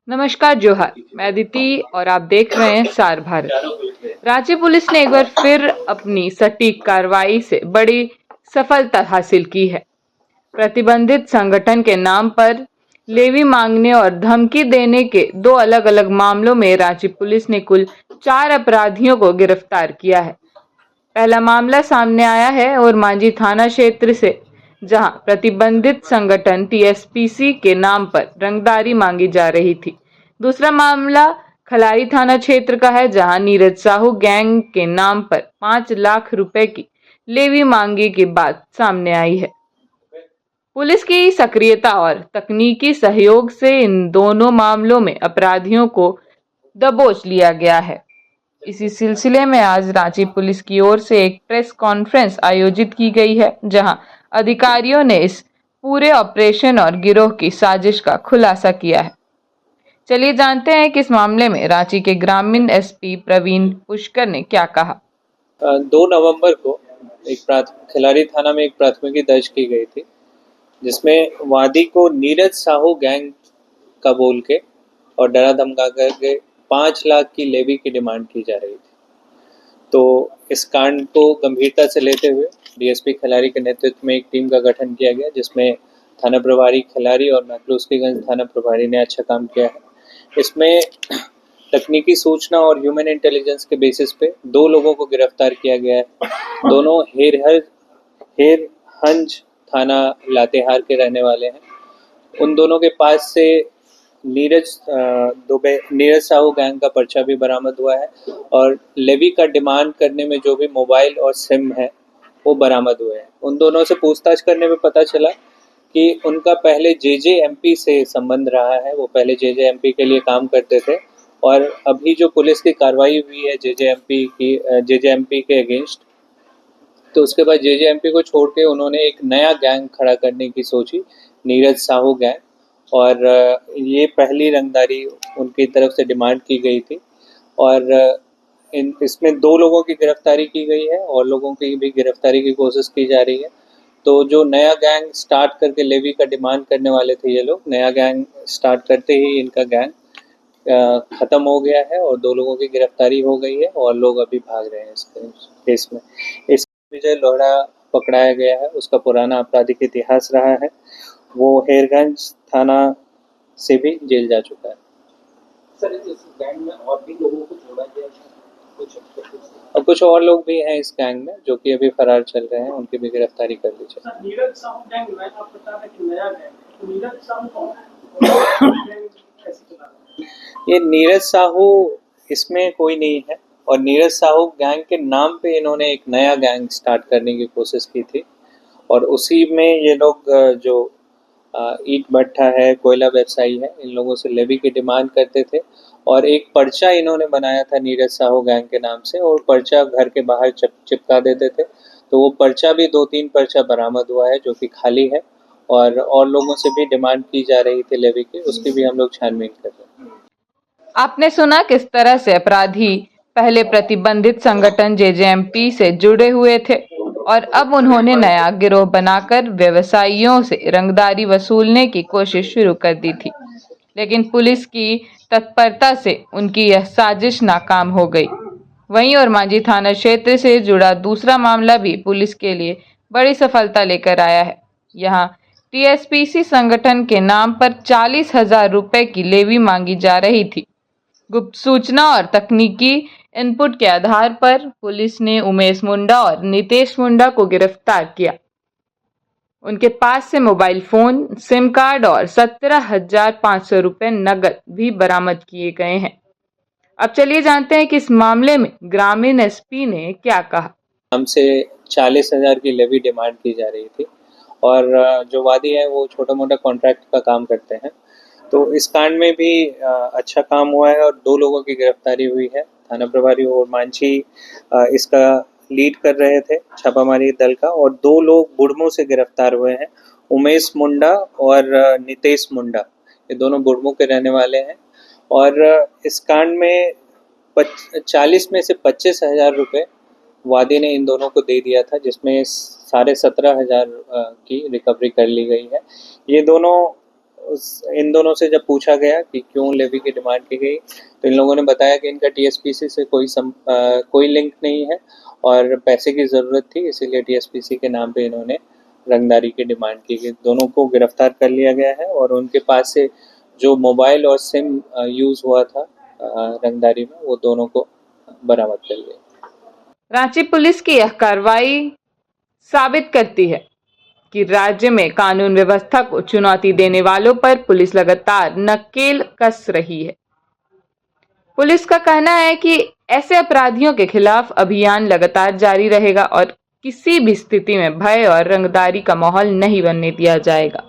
नमस्कार जोहार, मैं अदिति और आप देख रहे हैं सार भारत। रांची पुलिस ने एक बार फिर अपनी सटीक कार्रवाई से बड़ी सफलता हासिल की है। प्रतिबंधित संगठन के नाम पर लेवी मांगने और धमकी देने के दो अलग अलग मामलों में रांची पुलिस ने कुल 4 अपराधियों को गिरफ्तार किया है। पहला मामला सामने आया है और मांझी थाना क्षेत्र से, जहां प्रतिबंधित संगठन टीएसपीसी के नाम पर रंगदारी मांगी जा रही थी। दूसरा मामला खलारी थाना क्षेत्र का है, जहां नीरज साहू गैंग के नाम पर 5 लाख रुपए की लेवी मांगी की बात सामने आई है। पुलिस की सक्रियता और तकनीकी सहयोग से इन दोनों मामलों में अपराधियों को दबोच लिया गया है। इसी सिलसिले में आज रांची पुलिस की ओर से एक प्रेस कॉन्फ्रेंस आयोजित की गई है, जहां अधिकारियों ने इस पूरे ऑपरेशन और गिरोह की साजिश का खुलासा किया है। चलिए जानते हैं कि इस मामले में रांची के ग्रामीण एसपी प्रवीण पुष्कर ने क्या कहा। 2 नवंबर को खिलाड़ी थाना में एक प्राथमिकी दर्ज की गई थी, जिसमें वादी को नीरज साहू गैंग का बोल के और डरा धमका करके 5 लाख की लेवी की डिमांड की जा रही थी। तो इस कांड को गंभीरता से लेते हुए डीएसपी खिलाड़ी के नेतृत्व में एक टीम का गठन किया गया, जिसमें थाना प्रभारी खिलाड़ी और मैक्लूस्कीगंज थाना प्रभारी ने अच्छा काम किया है। इसमें तकनीकी सूचना और ह्यूमन इंटेलिजेंस के बेसिस पे 2 लोगों को गिरफ्तार किया गया है। दोनों हेरहंज थाना लातेहार के रहने वाले हैं। उन दोनों के पास से नीरज साहू गैंग का पर्चा भी बरामद हुआ है और लेवी का डिमांड करने में जो भी मोबाइल और सिम है वो बरामद हुए हैं। उन दोनों से पूछताछ करने में पता चला कि उनका पहले जेजेएमपी से संबंध रहा है। वो पहले जेजेएमपी के लिए काम करते थे और अभी जो पुलिस की कार्रवाई हुई है जेजेएमपी के अगेंस्ट, तो उसके बाद जेजेएमपी को छोड़ के उन्होंने एक नया गैंग खड़ा करने की सोची, नीरज साहू गैंग। और ये पहली रंगदारी उनकी तरफ से डिमांड की गई थी और इसमें 2 लोगों की गिरफ्तारी की गई है और लोगों की भी गिरफ्तारी की कोशिश की जा रही है। तो जो नया गैंग स्टार्ट करके लेवी का डिमांड करने वाले थे, ये लोग नया गैंग स्टार्ट करते ही इनका गैंग ख़त्म हो गया है और 2 लोगों की गिरफ्तारी हो गई है और लोग अभी भाग रहे हैं इस केस में। इस विजय लोहड़ा पकड़ाया गया है, उसका पुराना आपराधिक इतिहास रहा है। वो हेरगंज थाना से भी जेल जा चुका है। सर, इस गैंग में और भी लोगों को जोड़ा गया है? और कुछ और लोग भी हैं इस गैंग में जो कि अभी फरार चल रहे हैं, उनकी भी गिरफ्तारी कर ली जाए। सर, नीरज साहू गैंग में आप बता रहे कि नया गैंग, तो नीरज साहू कौन है? कैसे चला? ये नीरज साहू इसमें कोई नहीं है और नीरज साहू गैंग के नाम पे इन्होंने एक नया गैंग स्टार्ट करने की कोशिश की थी और उसी में ये लोग जो ईंट भट्ठा है, कोयला व्यवसायी है, इन लोगों से लेवी की डिमांड करते थे और एक पर्चा इन्होंने बनाया था नीरज साहू गैंग के नाम से और पर्चा घर के बाहर चिपका देते थे। तो वो पर्चा भी 2-3 पर्चा बरामद हुआ है जो कि खाली है और लोगों से भी डिमांड की जा रही थी लेवी की, उसकी भी हम लोग छानबीन कर रहे हैं। आपने सुना किस तरह से अपराधी पहले प्रतिबंधित संगठन जेजेएमपी से जुड़े हुए थे और अब उन्होंने नया गिरोह बनाकर व्यवसायियों से रंगदारी वसूलने की कोशिश शुरू कर दी थी, लेकिन पुलिस की तत्परता से उनकी यह साजिश नाकाम हो गई। वहीं और मांझी थाना क्षेत्र से जुड़ा दूसरा मामला भी पुलिस के लिए बड़ी सफलता लेकर आया है। यहाँ टीएसपीसी संगठन के नाम पर 40,000 रुपए की लेवी मांगी जा रही थी। गुप्त सूचना और तकनीकी इनपुट के आधार पर पुलिस ने उमेश मुंडा और नितेश मुंडा को गिरफ्तार किया। उनके पास से मोबाइल फोन, सिम कार्ड और 17,500 रुपए नकद भी बरामद किए गए हैं। अब चलिए जानते हैं कि इस मामले में ग्रामीण एसपी ने क्या कहा। हमसे 40,000 की लेवी डिमांड की जा रही थी और जो वादी है वो छोटा मोटा कॉन्ट्रैक्ट का काम करते हैं। तो इस कांड में भी अच्छा काम हुआ है और 2 लोगों की गिरफ्तारी हुई है। थाना प्रभारी और मांझी इसका लीड कर रहे थे छापामारी दल का और 2 लोग बुढ़मू से गिरफ्तार हुए हैं, उमेश मुंडा और नितेश मुंडा। ये दोनों बुढ़मू के रहने वाले हैं और इस कांड में 40 में से 25,000 रुपये वादी ने इन दोनों को दे दिया था, जिसमें 17,500 की रिकवरी कर ली गई है। ये दोनों इन दोनों से जब पूछा गया कि क्यों लेवी की डिमांड की गई, तो इन लोगों ने बताया कि इनका टीएसपीसी से कोई लिंक नहीं है और पैसे की ज़रूरत थी, इसीलिए टीएसपीसी के नाम पे इन्होंने रंगदारी की डिमांड की गई। दोनों को गिरफ्तार कर लिया गया है और उनके पास से जो मोबाइल और सिम यूज़ हुआ था रंगदारी में, वो दोनों को बरामद कर लिया। रांची पुलिस की यह कार्रवाई साबित करती है कि राज्य में कानून व्यवस्था को चुनौती देने वालों पर पुलिस लगातार नकेल कस रही है। पुलिस का कहना है कि ऐसे अपराधियों के खिलाफ अभियान लगातार जारी रहेगा और किसी भी स्थिति में भय और रंगदारी का माहौल नहीं बनने दिया जाएगा।